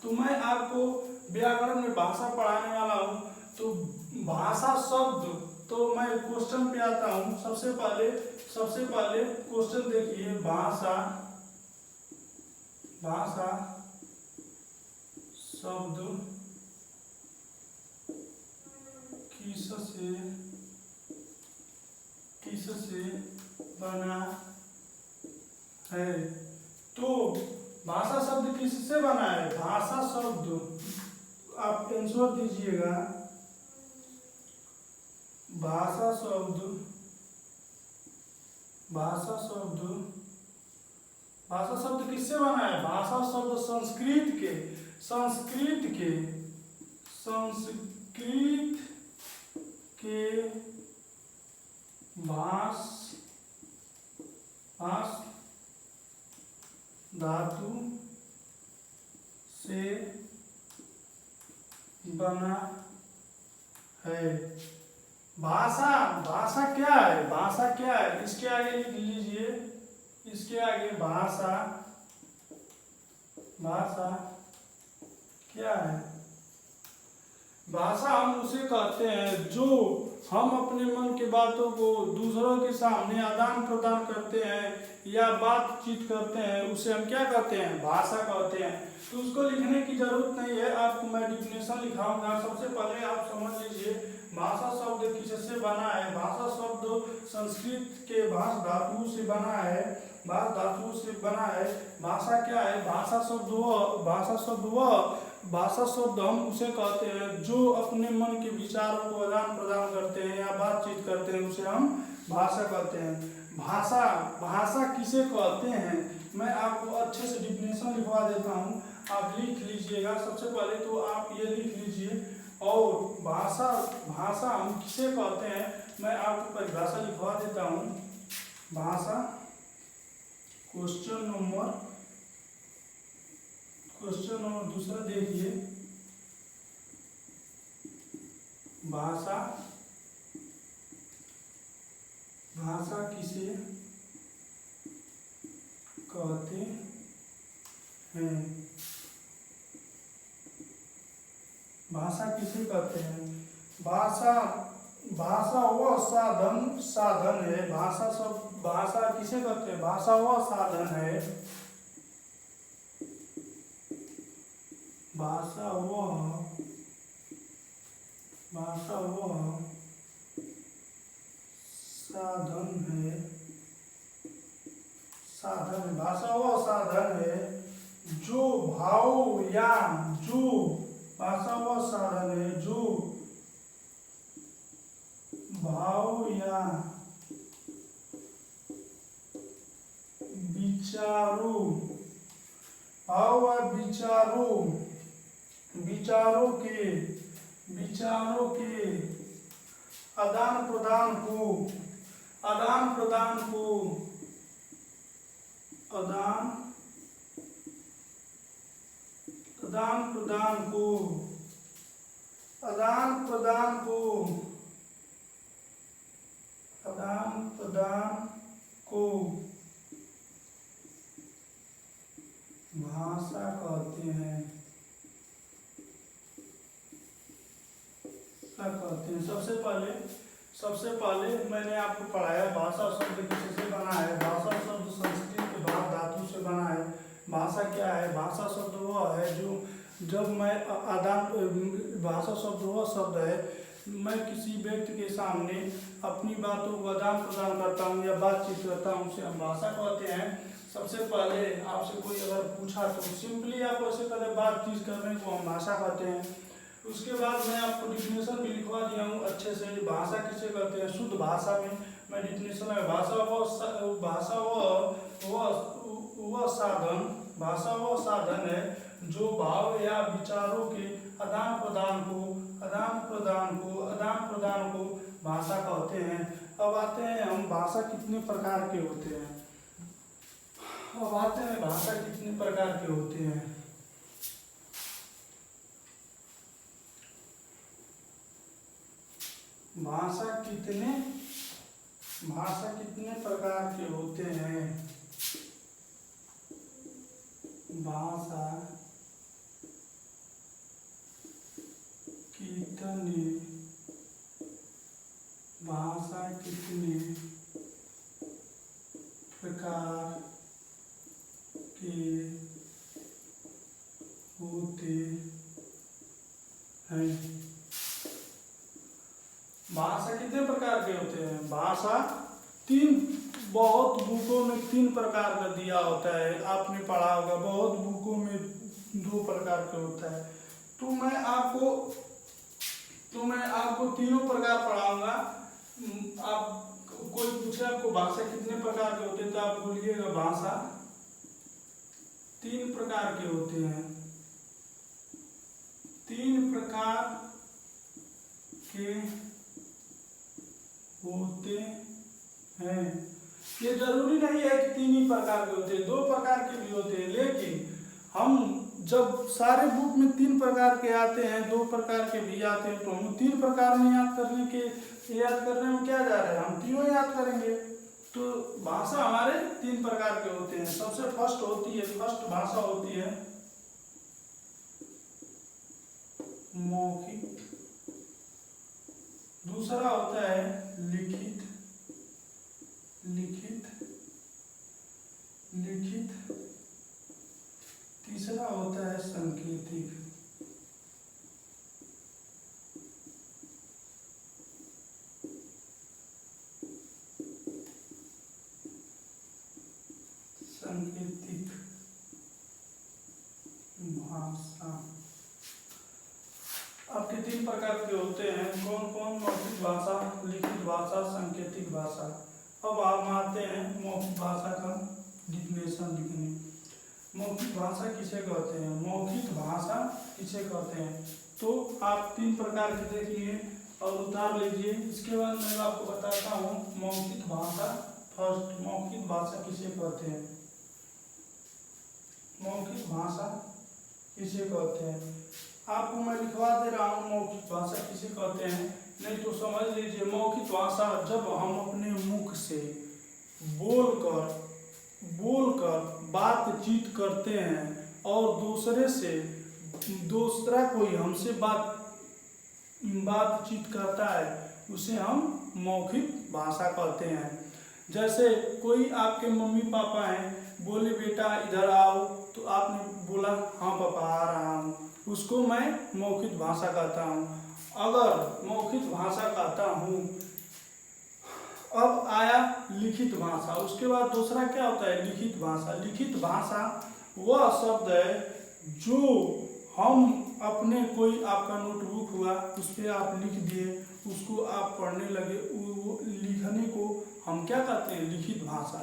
तो मैं आपको व्याकरण में भाषा पढ़ाने वाला हूँ। तो भाषा शब्द, तो मैं क्वेश्चन पे आता हूँ। सबसे पहले क्वेश्चन देखिए, भाषा शब्द किससे बना है। तो भाषा शब्द किससे बना है? भाषा शब्द, आप आंसर दीजिएगा। भाषा शब्द किससे बना है? भाषा शब्द संस्कृत के भाष धातु से बना है। भाषा क्या है? इसके आगे लिख लीजिए, इसके आगे भाषा क्या है? भाषा हम उसे कहते हैं जो हम अपने मन की बातों को दूसरों के सामने आदान प्रदान करते हैं या बातचीत करते हैं, उसे हम क्या कहते हैं? भाषा कहते हैं। तो उसको लिखने की जरूरत नहीं है, आपको मैं डिफिनेशन लिखाऊंगा। सबसे पहले आप समझ लीजिए भाषा शब्द किससे बना है। भाषा शब्द संस्कृत के भाष धातु से बना है। भाषा क्या है? भाषा शब्द हम उसे कहते हैं जो अपने मन के विचारों को आदान प्रदान करते हैं या बातचीत करते हैं, उसे हम भाषा कहते हैं। भाषा किसे कहते हैं, मैं आपको अच्छे से डिफिनेशन लिखवा देता हूँ, आप लिख लीजिएगा। सबसे पहले तो आप ये लिख लीजिए, और भाषा हम किसे कहते हैं, मैं आपको परिभाषा लिखवा देता हूँ। भाषा, क्वेश्चन नंबर दूसरा देखिए, भाषा किसे कहते हैं। भाषा किसे कहते हैं? भाषा वह साधन है। भाषा किसे कहते हैं? भाषा वह साधन है। भाषा वह साधन है जो भाव या विचारों के आदान प्रदान को भाषा कहते हैं। सबसे पहले मैंने आपको पढ़ाया भाषा शब्द किससे बना है। भाषा शब्द संस्कृत के भाव धातु से बना है। भाषा क्या है? भाषा शब्द वह है जो जब मैं भाषा शब्द वह शब्द है, मैं किसी व्यक्ति के सामने अपनी बातों को आदान प्रदान करता हूँ या बातचीत करता हूँ, उसे हम भाषा कहते हैं। सबसे पहले आपसे कोई अगर पूछा तो सिंपली आप ऐसे पहले बातचीत करने को हम भाषा कहते हैं। उसके बाद मैं आपको डिफिनेशन भी लिखवा दिया हूँ अच्छे से। भाषा किसे कहते हैं? शुद्ध भाषा में मैं डिफिनेशन है, भाषा वह साधन है जो भाव या विचारों के आदान प्रदान को भाषा कहते हैं। अब आते हैं हम भाषा कितने प्रकार के होते हैं। भाषा कितने प्रकार के होते हैं। भाषा कितने प्रकार के होते हैं। भाषा कितने प्रकार के होते हैं? भाषा कितने प्रकार के होते हैं? भाषा बहुत बुकों में 3 प्रकार का दिया होता है, आपने पढ़ा होगा। बहुत बुकों में 2 प्रकार के होता है। तो मैं आपको तीनों प्रकार पढ़ाऊंगा। आप कोई पूछे आपको भाषा कितने प्रकार के होते हैं, तो आप बोलिएगा भाषा 3 प्रकार के होते हैं। 3 प्रकार के होते हैं। ये जरूरी नहीं है कि 3 ही प्रकार के होते हैं, 2 प्रकार के भी होते हैं। लेकिन हम जब सारे बुक में 3 प्रकार के आते हैं, 2 प्रकार के भी आते हैं, तो हम 3 प्रकार में याद करने में क्या जा रहा है, हम तीनों याद करेंगे। तो भाषा हमारे 3 प्रकार के होते हैं। सबसे फर्स्ट भाषा होती है मौखिक, दूसरा होता है लिखित, तीसरा होता है सांकेतिक। भाषा आपके 3 प्रकार के होते हैं। कौन कौन? मौखिक भाषा, लिखित भाषा, सांकेतिक भाषा। अब आप आते हैं मौखिक भाषा का डिफिनेशन लिखने। मौखिक भाषा किसे कहते हैं? मौखिक भाषा किसे कहते हैं? तो आप 3 प्रकार के देख लिए और उतार लीजिए। इसके बाद मैं आपको बताता हूँ मौखिक भाषा। फर्स्ट, मौखिक भाषा किसे कहते हैं? मौखिक भाषा किसे कहते हैं? आपको मैं लिखवा दे रहा हूँ मौखिक भाषा किसे कहते हैं, नहीं तो समझ लीजिए। मौखिक भाषा जब हम अपने मुख से बोलकर बातचीत करते हैं और दूसरा कोई हमसे बातचीत करता है, उसे हम मौखिक भाषा कहते हैं। जैसे कोई आपके मम्मी पापा हैं, बोले बेटा इधर आओ, तो आपने बोला हाँ पापा आ रहा हूँ, उसको मैं मौखिक भाषा कहता हूँ। अगर मौखिक भाषा कहता हूँ, अब आया लिखित भाषा। उसके बाद दूसरा क्या होता है? लिखित भाषा। लिखित भाषा वह शब्द है जो हम अपने, कोई आपका नोटबुक हुआ, उस पर आप लिख दिए, उसको आप पढ़ने लगे, वो लिखने को हम क्या कहते हैं? लिखित भाषा।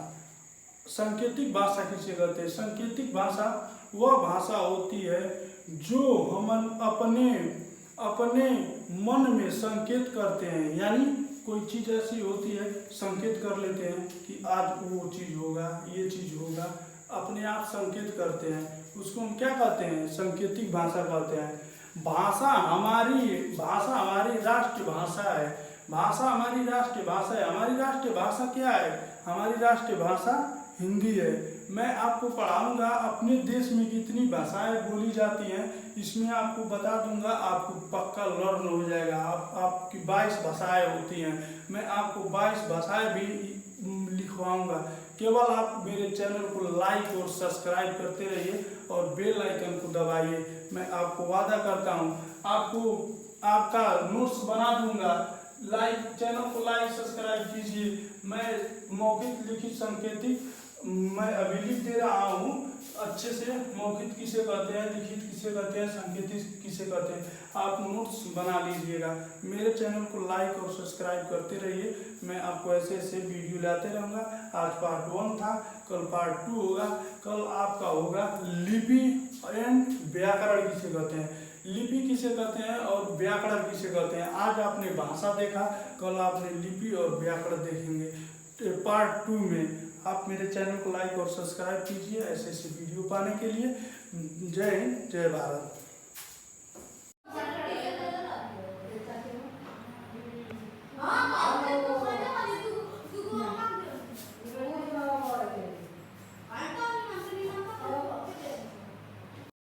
सांकेतिक भाषा किसे कहते हैं? सांकेतिक भाषा वह भाषा होती है जो हम अपने मन में संकेत करते हैं। यानी कोई चीज़ ऐसी होती है, संकेत कर लेते हैं कि आज वो चीज़ होगा, ये चीज़ होगा, अपने आप संकेत करते हैं, उसको हम क्या कहते हैं? सांकेतिक भाषा कहते हैं। भाषा हमारी राष्ट्रभाषा है। भाषा हमारी राष्ट्रभाषा है। हमारी राष्ट्रभाषा क्या है? हमारी राष्ट्रभाषा हिंदी है। मैं आपको पढ़ाऊंगा अपने देश में कितनी भाषाएं बोली जाती हैं, इसमें आपको बता दूंगा, आपको पक्का लर्न हो जाएगा। आपकी 22 भाषाएं होती हैं, मैं आपको 22 भाषाएं भी लिखवाऊंगा। केवल आप मेरे चैनल को लाइक और सब्सक्राइब करते रहिए और बेल आइकन को दबाइए। मैं आपको वादा करता हूँ आपका नोट्स बना दूंगा। चैनल को लाइक सब्सक्राइब कीजिए। मैं मौखिक, लिखित, सांकेतिक मैं अभी लिख दे रहा हूँ अच्छे से। मौखिक किसे कहते हैं, लिखित किसे कहते हैं, सांकेतिक किसे कहते हैं, आप नोट्स बना लीजिएगा। मेरे चैनल को लाइक और सब्सक्राइब करते रहिए। मैं आपको ऐसे वीडियो लाते रहूँगा। आज पार्ट 1 था, कल पार्ट 2 होगा। कल आपका होगा लिपि एंड व्याकरण किसे कहते हैं, लिपि किसे कहते हैं और व्याकरण किसे कहते हैं। आज आपने भाषा देखा, कल आपने लिपि और व्याकरण देखेंगे पार्ट 2 में। आप मेरे चैनल को लाइक और सब्सक्राइब कीजिए ऐसे वीडियो पाने के लिए। जय हिंद, जय भारत।